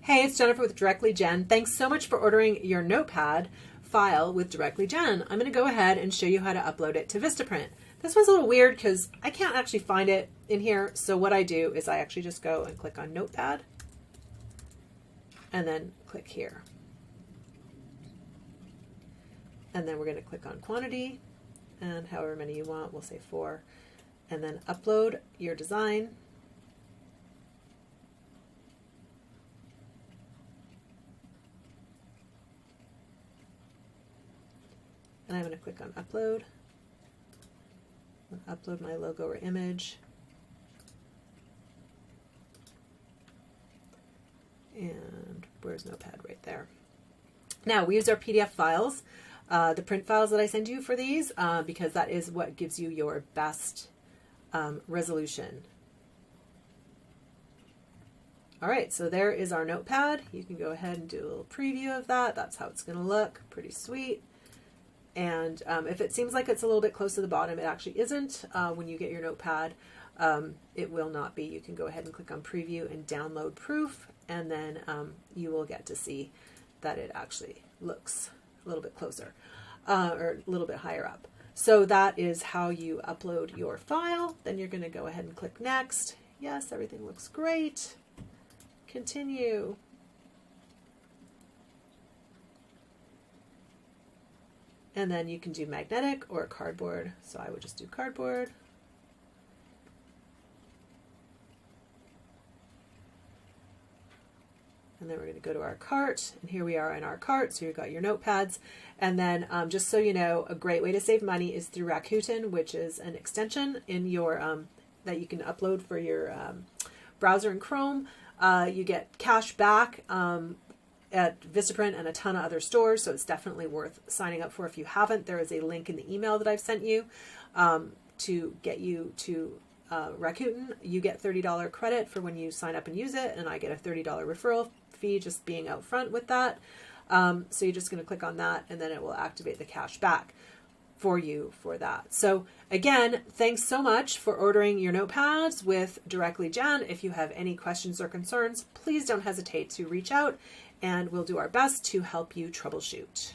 Hey, it's Jennifer with Directly Jen. Thanks so much for ordering your Notepad file with Directly Jen. I'm going to go ahead and show you how to upload it to Vistaprint. This one's a little weird because I can't actually find it in here. So what I do is I actually just go and click on Notepad and then click here. And then we're going to click on quantity and however many you want, we'll say 4, and then upload your design. And I'm going to click on upload. Upload my logo or image. And where's Notepad? Right there. Now we use our PDF files, the print files that I send you for these, because that is what gives you your best resolution. All right, so there is our Notepad. You can go ahead and do a little preview of that. That's how it's going to look. Pretty sweet. And if it seems like it's a little bit close to the bottom, it actually isn't. When you get your Notepad, it will not be. You can go ahead and click on preview and download proof, and then you will get to see that it actually looks a little bit closer or a little bit higher up. So that is how you upload your file. Then you're going to go ahead and click next. Yes, everything looks great. Continue. And then you can do magnetic or cardboard. So I would just do cardboard. And then we're going to go to our cart. And here we are in our cart. So you've got your notepads. And then just so you know, a great way to save money is through Rakuten, which is an extension in your that you can upload for your browser in Chrome. You get cash back at Vistaprint and a ton of other stores, so it's definitely worth signing up for if you haven't. There is a link in the email that I've sent you to get you to Rakuten. You get $30 credit for when you sign up and use it, and I get a $30 referral fee just being out front with that. So you're just going to click on that, and then it will activate the cash back for you for that. So again, thanks so much for ordering your notepads with Directly Jen. If you have any questions or concerns, please don't hesitate to reach out, and we'll do our best to help you troubleshoot.